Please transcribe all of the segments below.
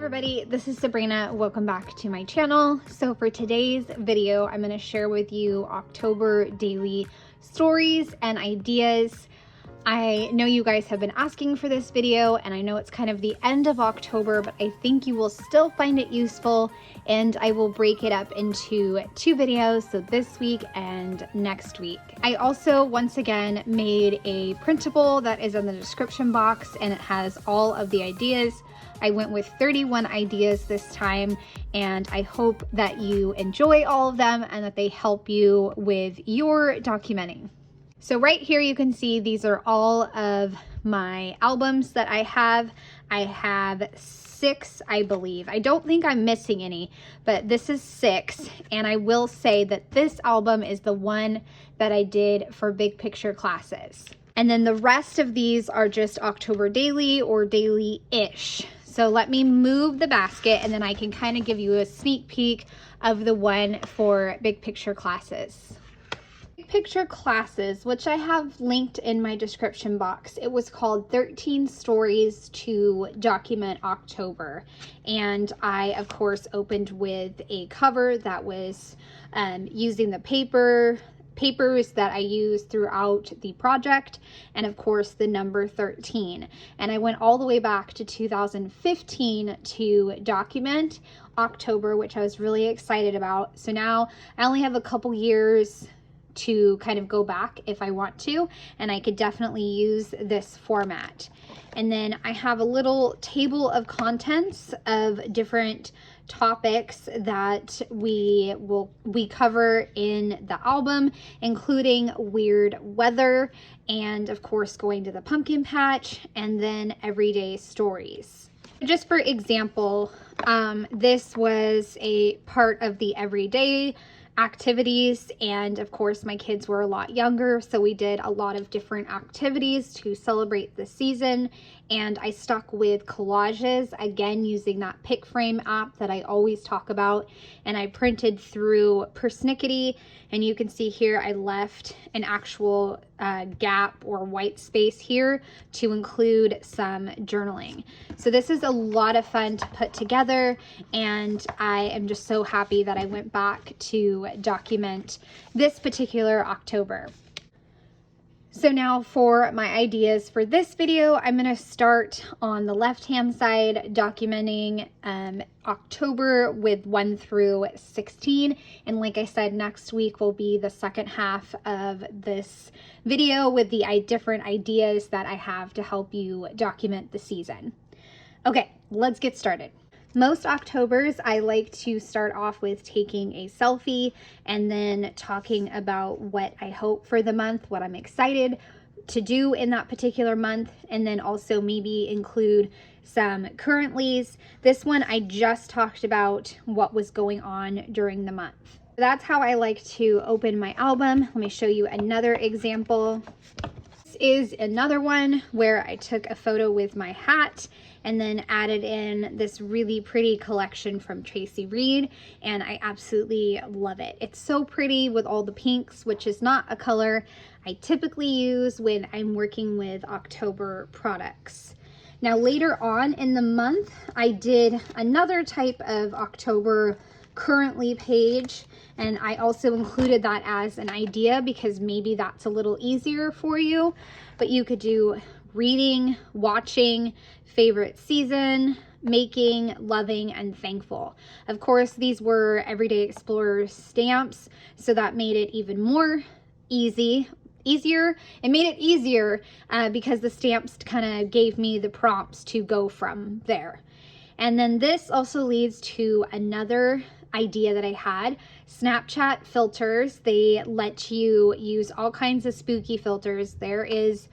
everybody, this is Sabrina. Welcome back to my channel. So for today's video, I'm going to share with you October daily stories and ideas. I know you guys have been asking for this video, and I know it's kind of the end of October, but I think you will still find it useful, and I will break it up into two videos, so this week and next week. I also, once again, made a printable that is in the description box, and it has all of the ideas. I went with 31 ideas this time, and I hope that you enjoy all of them and that they help you with your documenting. So right here you can see these are all of my albums that I have. I have 6, I believe. I don't think I'm missing any, but this is 6. And I will say that this album is the one that I did for big picture classes. And then the rest of these are just October daily or daily-ish. So let me move the basket and then I can kind of give you a sneak peek of the one for big picture classes. Picture classes, which I have linked in my description box. It was called 13 Stories to Document October. And I, of course, opened with a cover that was using the papers that I used throughout the project, and of course the number 13. And I went all the way back to 2015 to document October, which I was really excited about. So now I only have a couple years to kind of go back if I want to, and I could definitely use this format. And then I have a little table of contents of different topics that we cover in the album, including weird weather and of course going to the pumpkin patch, and then everyday stories. Just for example, this was a part of the everyday activities, and of course my kids were a lot younger, so we did a lot of different activities to celebrate the season. And I stuck with collages, again using that pick frame app that I always talk about, and I printed through persnickety, and you can see here I left an actual gap or white space here to include some journaling. So this is a lot of fun to put together, and I am just so happy that I went back to document this particular October. So now for my ideas for this video, I'm going to start on the left-hand side documenting October with 1 through 16. And like I said, next week will be the second half of this video with the different ideas that I have to help you document the season. Okay, let's get started. Most Octobers, I like to start off with taking a selfie and then talking about what I hope for the month, what I'm excited to do in that particular month, and then also maybe include some currentlies. This one, I just talked about what was going on during the month. That's how I like to open my album. Let me show you another example. This is another one where I took a photo with my hat and then added in this really pretty collection from Tracy Reed, and I absolutely love it. It's so pretty with all the pinks, which is not a color I typically use when I'm working with October products. Now later on in the month, I did another type of October currently page, and I also included that as an idea because maybe that's a little easier for you. But you could do reading, watching, favorite season, making, loving, and thankful. Of course, these were Everyday Explorer stamps, so that made it even more easier. It made it easier because the stamps kind of gave me the prompts to go from there. And then this also leads to another idea that I had. Snapchat filters. They let you use all kinds of spooky filters. There is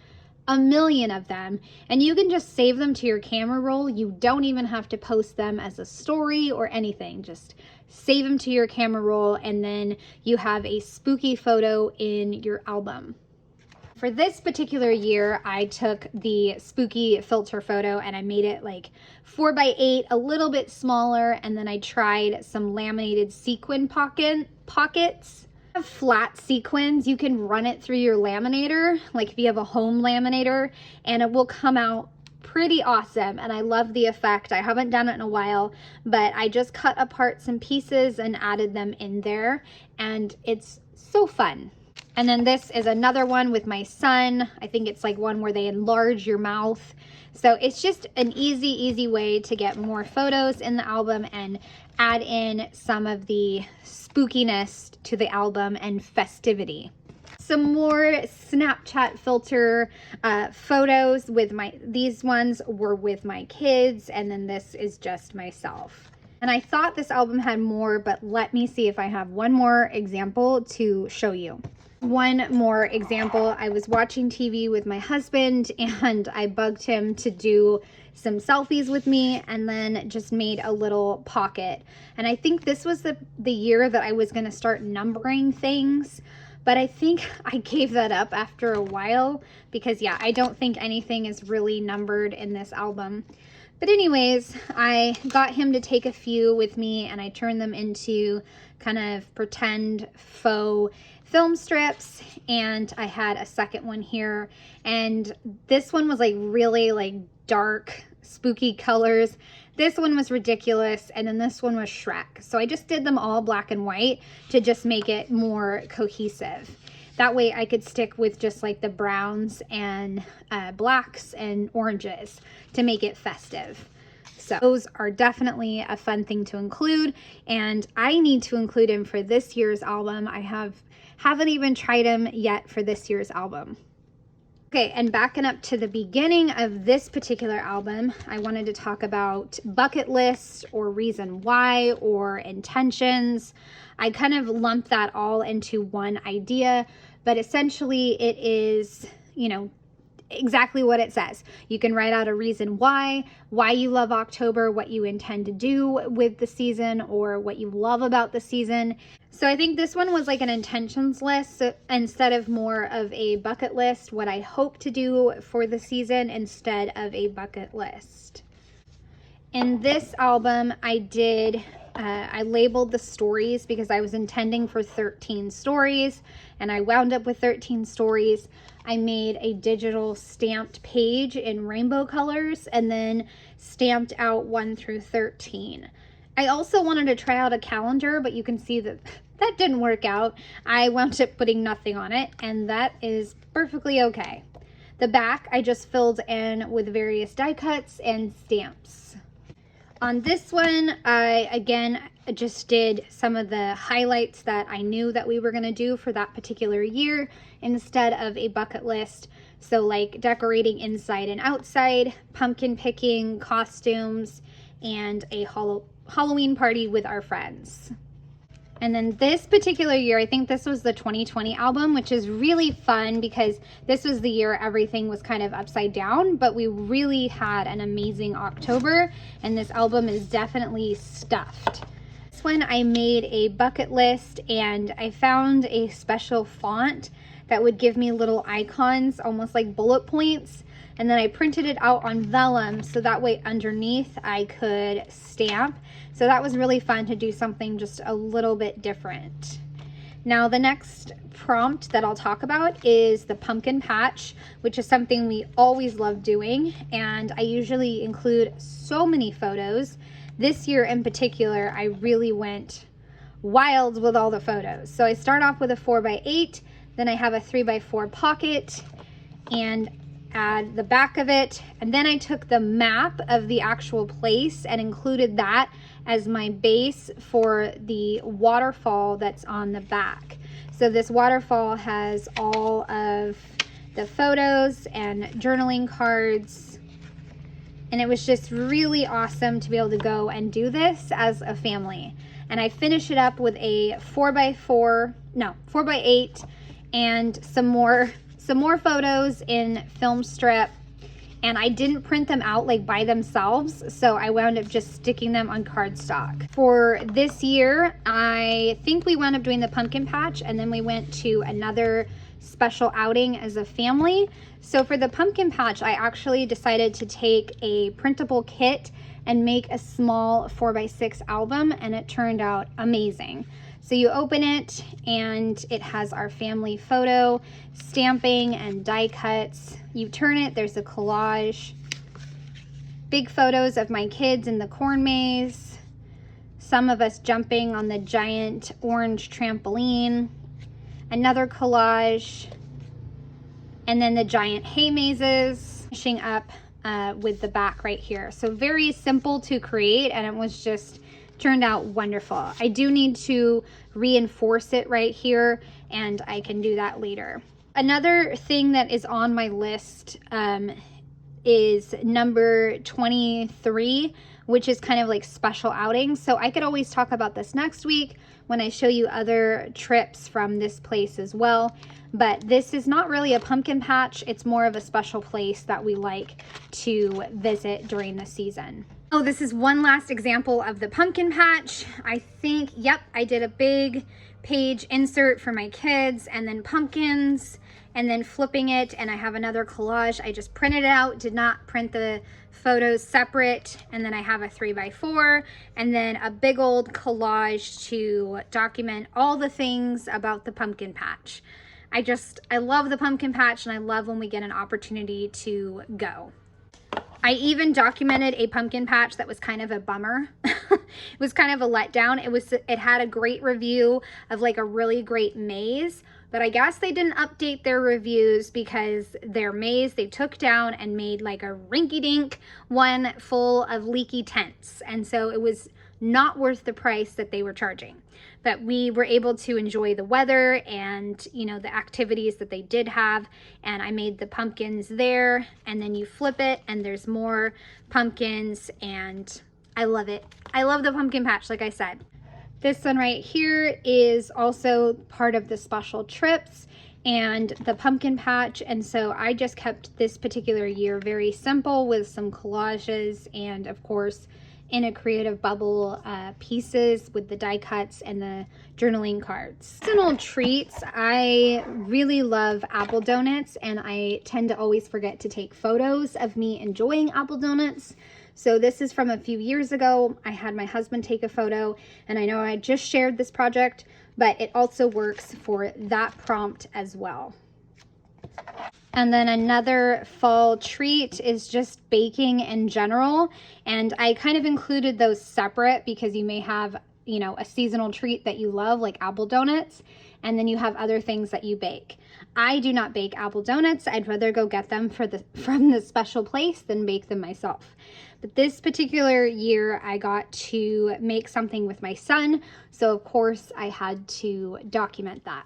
a million of them, and you can just save them to your camera roll. You don't even have to post them as a story or anything. Just save them to your camera roll, and then you have a spooky photo in your album. For this particular year, I took the spooky filter photo and I made it like 4x8, a little bit smaller, and then I tried some laminated sequin pockets. Flat sequins, you can run it through your laminator, like if you have a home laminator, and it will come out pretty awesome, and I love the effect. I haven't done it in a while, but I just cut apart some pieces and added them in there, and it's so fun. And then this is another one with my son. I think it's like one where they enlarge your mouth. So it's just an easy way to get more photos in the album and add in some of the spookiness to the album and festivity. Some more Snapchat filter photos with these ones were with my kids, and then this is just myself. And I thought this album had more, but let me see if I have one more example to show you. One more example, I was watching TV with my husband and I bugged him to do some selfies with me, and then just made a little pocket. And I think this was the year that I was going to start numbering things, but I think I gave that up after a while because yeah, I don't think anything is really numbered in this album. But anyways, I got him to take a few with me and I turned them into kind of pretend faux film strips, and I had a second one here, and this one was like really like dark spooky colors. This one was ridiculous, and then this one was Shrek. So I just did them all black and white to just make it more cohesive. That way I could stick with just like the browns and blacks and oranges to make it festive. So those are definitely a fun thing to include, and I need to include them for this year's album. I haven't even tried them yet for this year's album. Okay, and backing up to the beginning of this particular album, I wanted to talk about bucket lists or reason why or intentions. I kind of lumped that all into one idea, but essentially it is, you know, exactly what it says. You can write out a reason why you love October, what you intend to do with the season, or what you love about the season. So I think this one was like an intentions list, so instead of more of a bucket list, what I hope to do for the season instead of a bucket list. In this album, I labeled the stories because I was intending for 13 stories, and I wound up with 13 stories. I made a digital stamped page in rainbow colors and then stamped out 1 through 13. I also wanted to try out a calendar, but you can see that didn't work out. I wound up putting nothing on it, and that is perfectly okay. The back I just filled in with various die cuts and stamps. On this one, I again just did some of the highlights that I knew that we were going to do for that particular year instead of a bucket list. So like decorating inside and outside, pumpkin picking, costumes, and a Halloween party with our friends. And then this particular year, I think this was the 2020 album, which is really fun because this was the year everything was kind of upside down, but we really had an amazing October, and this album is definitely stuffed. This one I made a bucket list, and I found a special font that would give me little icons, almost like bullet points. And then I printed it out on vellum so that way underneath I could stamp. So that was really fun to do something just a little bit different. Now the next prompt that I'll talk about is the pumpkin patch, which is something we always love doing, and I usually include so many photos. This year in particular, I really went wild with all the photos. So I start off with a 4x8, then I have a 3x4 pocket and add the back of it, and then I took the map of the actual place and included that as my base for the waterfall that's on the back. So this waterfall has all of the photos and journaling cards, and it was just really awesome to be able to go and do this as a family. And I finish it up with a 4x8 and some more photos in film strip, and I didn't print them out like by themselves, so I wound up just sticking them on cardstock. For this year, I think we wound up doing the pumpkin patch, and then we went to another special outing as a family. So for the pumpkin patch, I actually decided to take a printable kit and make a small 4x6 album, and it turned out amazing. So you open it and it has our family photo, stamping and die cuts. You turn it, there's a collage. big photos of my kids in the corn maze, some of us jumping on the giant orange trampoline, another collage, and then the giant hay mazes, finishing up with the back right here. So very simple to create, and it was just turned out wonderful. I do need to reinforce it right here, and I can do that later. Another thing that is on my list is number 23, which is kind of like special outings. So I could always talk about this next week when I show you other trips from this place as well. But this is not really a pumpkin patch. It's more of a special place that we like to visit during the season. Oh, this is one last example of the pumpkin patch. I think, yep, I did a big page insert for my kids and then pumpkins and then flipping it, and I have another collage. I just printed it out, did not print the photos separate, and then I have a 3x4 and then a big old collage to document all the things about the pumpkin patch. I love the pumpkin patch, and I love when we get an opportunity to go. I even documented a pumpkin patch that was kind of a bummer. It was kind of a letdown. It had a great review of like a really great maze, but I guess they didn't update their reviews because their maze they took down and made like a rinky-dink one full of leaky tents. And so it was not worth the price that they were charging. But we were able to enjoy the weather and, you know, the activities that they did have. And I made the pumpkins there, and then you flip it and there's more pumpkins, and I love it. I love the pumpkin patch, like I said. This one right here is also part of the special trips and the pumpkin patch. And so I just kept this particular year very simple with some collages and of course in a creative bubble pieces with the die cuts and the journaling cards. Seasonal treats, I really love apple donuts, and I tend to always forget to take photos of me enjoying apple donuts. So this is from a few years ago. I had my husband take a photo, and I know I just shared this project, but it also works for that prompt as well. And then another fall treat is just baking in general. And I kind of included those separate because you may have, you know, a seasonal treat that you love, like apple donuts, and then you have other things that you bake. I do not bake apple donuts. I'd rather go get them from the special place than bake them myself. But this particular year, I got to make something with my son. So of course I had to document that.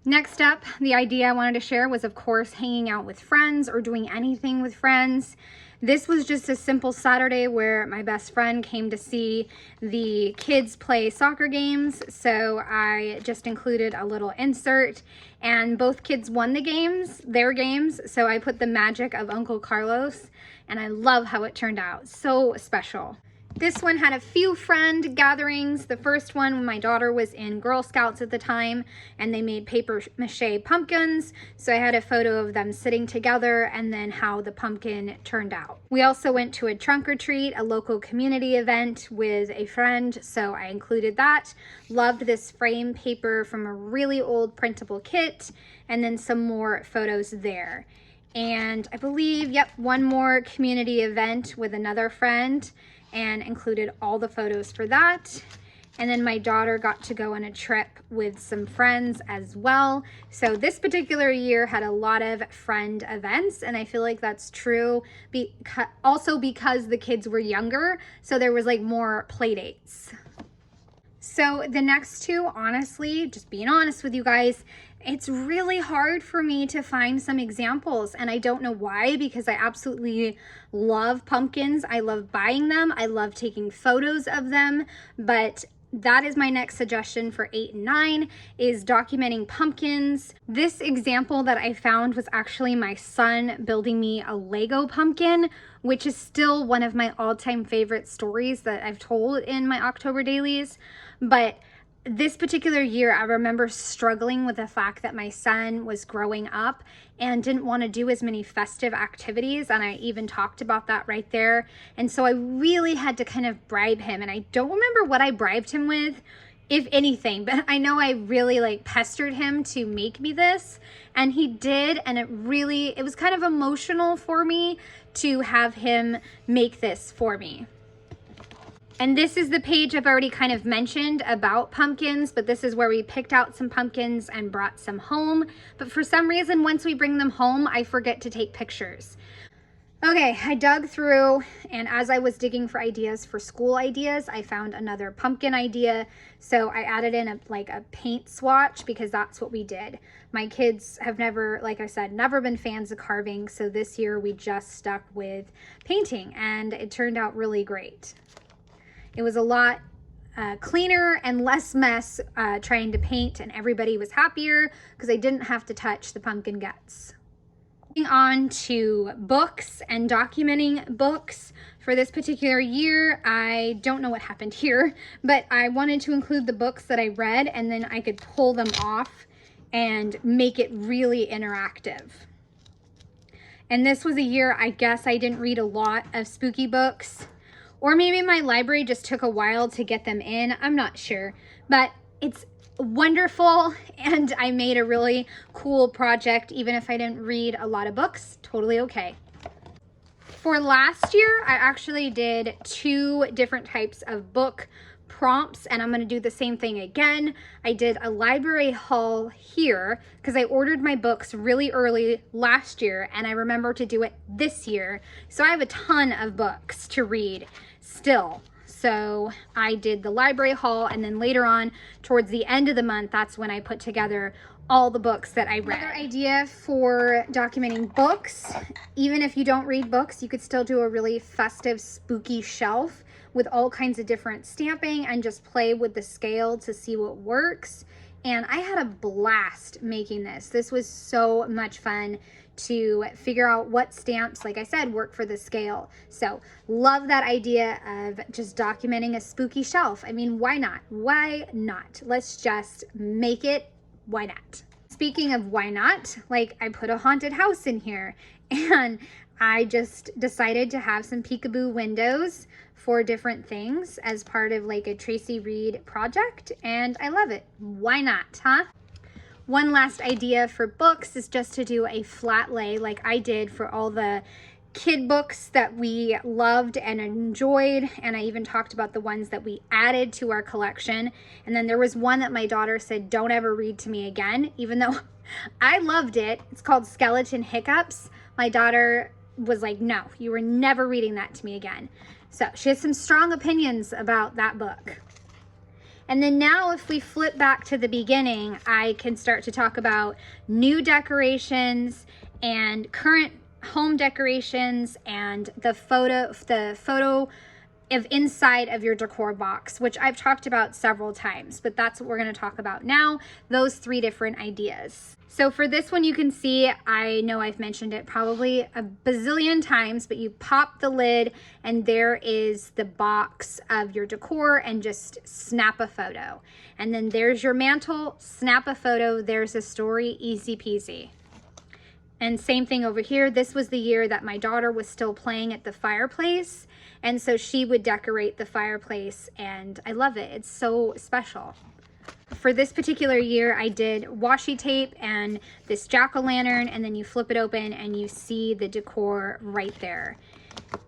Next up, the idea I wanted to share was, of course, hanging out with friends or doing anything with friends. This was just a simple Saturday where my best friend came to see the kids play soccer games. So I just included a little insert, and both kids won their games. So I put the magic of Uncle Carlos, and I love how it turned out. So special. This one had a few friend gatherings. The first one, when my daughter was in Girl Scouts at the time, and they made paper mache pumpkins. So I had a photo of them sitting together and then how the pumpkin turned out. We also went to a trunk or treat, a local community event with a friend. So I included that. Loved this frame paper from a really old printable kit, and then some more photos there. And I believe, yep, one more community event with another friend, and included all the photos for that. And then my daughter got to go on a trip with some friends as well. So this particular year had a lot of friend events, and I feel like that's true also because the kids were younger, so there was like more play dates. So the next two, honestly, just being honest with you guys, it's really hard for me to find some examples, and I don't know why, because I absolutely love pumpkins. I love buying them. I love taking photos of them, but that is my next suggestion for 8 and 9 is documenting pumpkins. This example that I found was actually my son building me a Lego pumpkin, which is still one of my all-time favorite stories that I've told in my October dailies. But this particular year, I remember struggling with the fact that my son was growing up and didn't want to do as many festive activities. And I even talked about that right there. And so I really had to kind of bribe him. And I don't remember what I bribed him with, if anything, but I know I really like pestered him to make me this. And he did. And it was kind of emotional for me to have him make this for me. And this is the page I've already kind of mentioned about pumpkins, but this is where we picked out some pumpkins and brought some home. But for some reason, once we bring them home, I forget to take pictures. Okay, I dug through, and as I was digging for ideas for school ideas, I found another pumpkin idea. So I added in a paint swatch because that's what we did. My kids have never, like I said, never been fans of carving. So this year we just stuck with painting, and it turned out really great. It was a lot cleaner and less mess trying to paint, and everybody was happier because I didn't have to touch the pumpkin guts. Moving on to books and documenting books. For this particular year, I don't know what happened here, but I wanted to include the books that I read, and then I could pull them off and make it really interactive. And this was a year, I guess I didn't read a lot of spooky books. Or maybe my library just took a while to get them in. I'm not sure, but it's wonderful, and I made a really cool project even if I didn't read a lot of books. Totally okay. For last year, I actually did 2 different types of book prompts, and I'm going to do the same thing again. I did a library haul here because I ordered my books really early last year, and I remember to do it this year. So I have a ton of books to read still. So I did the library haul, and then later on towards the end of the month, that's when I put together all the books that I read. Another idea for documenting books, even if you don't read books, you could still do a really festive, spooky shelf with all kinds of different stamping and just play with the scale to see what works. And I had a blast making this. This was so much fun to figure out what stamps, like I said, work for the scale. So love that idea of just documenting a spooky shelf. I mean, why not? Why not? Let's just make it. Why not? Speaking of why not, like I put a haunted house in here, and I just decided to have some peekaboo windows for different things as part of like a Tracy Reed project, and I love it. Why not, huh? One last idea for books is just to do a flat lay like I did for all the kid books that we loved and enjoyed, and I even talked about the ones that we added to our collection. And then there was one that my daughter said, don't ever read to me again, even though I loved it. It's called Skeleton Hiccups. My daughter was like, no, you were never reading that to me again. So she has some strong opinions about that book. And then now if we flip back to the beginning, I can start to talk about new decorations and current home decorations and the photo of inside of your decor box, which I've talked about several times, but that's what we're going to talk about now, those 3 different ideas. So for this one, you can see, I know I've mentioned it probably a bazillion times, but you pop the lid and there is the box of your decor, and just snap a photo. And then there's your mantle, snap a photo, there's a story, easy peasy. And same thing over here. This was the year that my daughter was still playing at the fireplace, and so she would decorate the fireplace, and I love it. It's so special. For this particular year, I did washi tape and this jack-o'-lantern, and then you flip it open and you see the decor right there.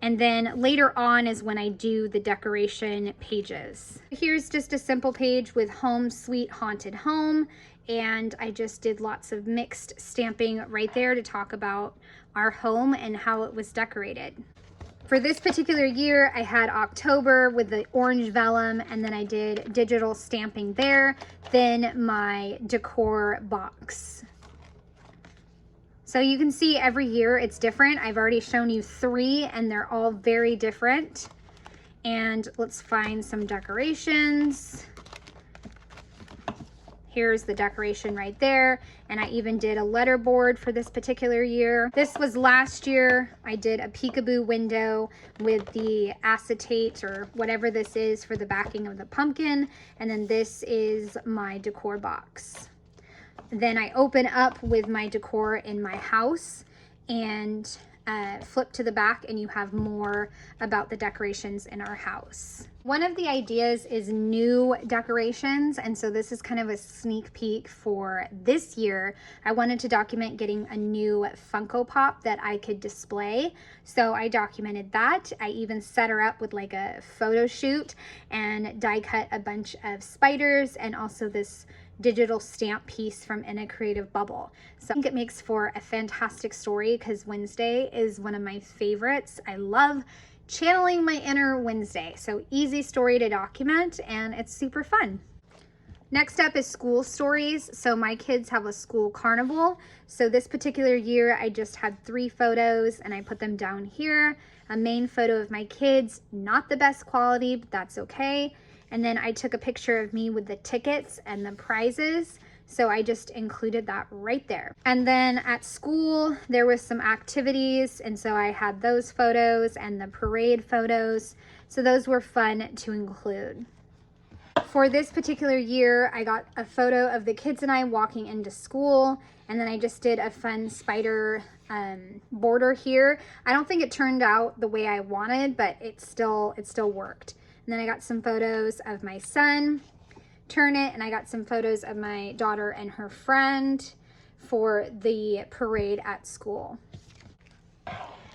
And then later on is when I do the decoration pages. Here's just a simple page with Home Sweet Haunted Home, and I just did lots of mixed stamping right there to talk about our home and how it was decorated. For this particular year, I had October with the orange vellum, and then I did digital stamping there, then my decor box. So you can see every year it's different. I've already shown you 3, and they're all very different. And let's find some decorations. Here's the decoration right there. And I even did a letter board for this particular year. This was last year. I did a peekaboo window with the acetate or whatever this is for the backing of the pumpkin. And then this is my decor box. Then I open up with my decor in my house and flip to the back, and you have more about the decorations in our house. One of the ideas is new decorations, and so this is kind of a sneak peek for this year. I wanted to document getting a new Funko Pop that I could display, so I documented that. I even set her up with like a photo shoot and die cut a bunch of spiders and also this digital stamp piece from In a Creative Bubble. So I think it makes for a fantastic story because Wednesday is one of my favorites. I love channeling my inner Wednesday. So easy story to document and it's super fun. Next up is school stories. So my kids have a school carnival. So this particular year, I just had 3 photos and I put them down here. A main photo of my kids, not the best quality, but that's okay. And then I took a picture of me with the tickets and the prizes. So I just included that right there. And then at school, there was some activities. And so I had those photos and the parade photos. So those were fun to include. For this particular year, I got a photo of the kids and I walking into school. And then I just did a fun spider border here. I don't think it turned out the way I wanted, but it still worked. And then I got some photos of my son, Turn It, and I got some photos of my daughter and her friend for the parade at school.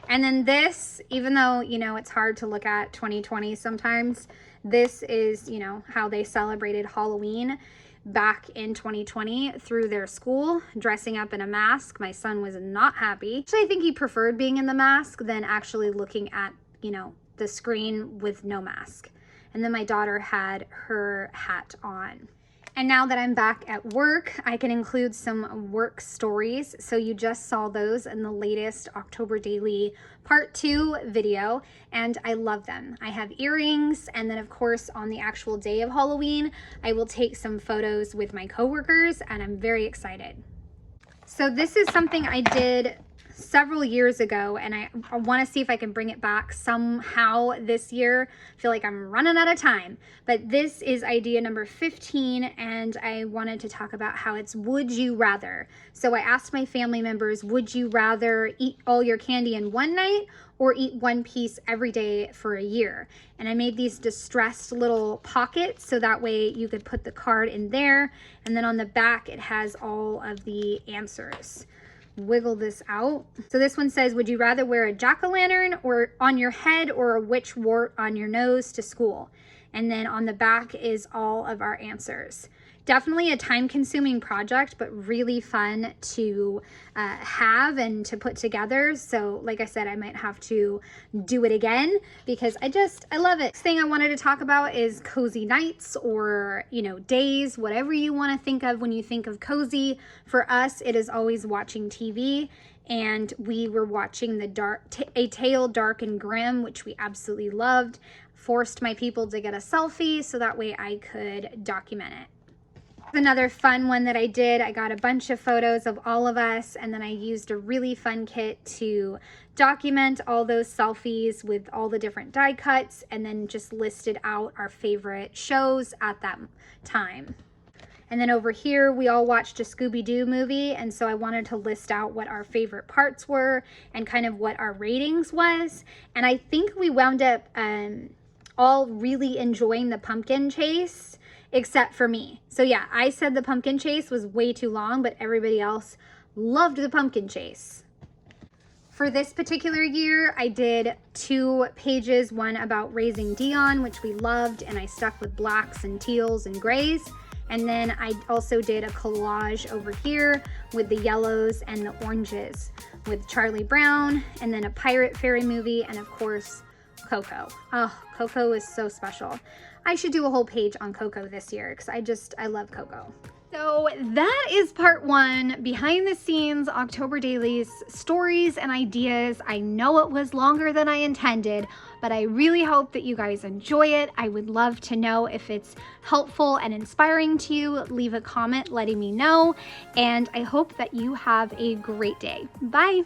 And then this, even though, you know, it's hard to look at 2020 sometimes, this is, you know, how they celebrated Halloween back in 2020 through their school, dressing up in a mask. My son was not happy. Actually, I think he preferred being in the mask than actually looking at, you know, the screen with no mask. And then my daughter had her hat on. And now that I'm back at work, I can include some work stories. So you just saw those in the latest October Daily Part 2 video, and I love them. I have earrings, and then of course on the actual day of Halloween, I will take some photos with my coworkers, and I'm very excited. So this is something I did several years ago, and I want to see if I can bring it back somehow this year. I feel like I'm running out of time, but this is idea number 15, and I wanted to talk about how it's would you rather. So I asked my family members, would you rather eat all your candy in one night or eat one piece every day for a year? And I made these distressed little pockets so that way you could put the card in there, and then on the back it has all of the answers. Wiggle this out. So this one says, would you rather wear a jack-o'-lantern or on your head or a witch wart on your nose to school? And then on the back is all of our answers. Definitely a time-consuming project, but really fun to have and to put together. So like I said, I might have to do it again because I love it. Next thing I wanted to talk about is cozy nights or, you know, days, whatever you want to think of when you think of cozy. For us, it is always watching TV. And we were watching A Tale Dark and Grim, which we absolutely loved. Forced my people to get a selfie so that way I could document it. Another fun one that I did, I got a bunch of photos of all of us, and then I used a really fun kit to document all those selfies with all the different die cuts, and then just listed out our favorite shows at that time. And then over here, we all watched a Scooby-Doo movie, and so I wanted to list out what our favorite parts were and kind of what our ratings was. And I think we wound up all really enjoying the pumpkin chase, except for me. So yeah, I said the pumpkin chase was way too long, but everybody else loved the pumpkin chase. For this particular year, I did 2 pages, one about raising Dion, which we loved, and I stuck with blacks and teals and grays. And then I also did a collage over here with the yellows and the oranges with Charlie Brown, and then a pirate fairy movie, and of course, Coco. Oh, Coco is so special. I should do a whole page on Coco this year because I love Coco. So that is part 1, behind the scenes October Dailies, stories and ideas. I know it was longer than I intended, but I really hope that you guys enjoy it. I would love to know if it's helpful and inspiring to you. Leave a comment letting me know, and I hope that you have a great day. Bye.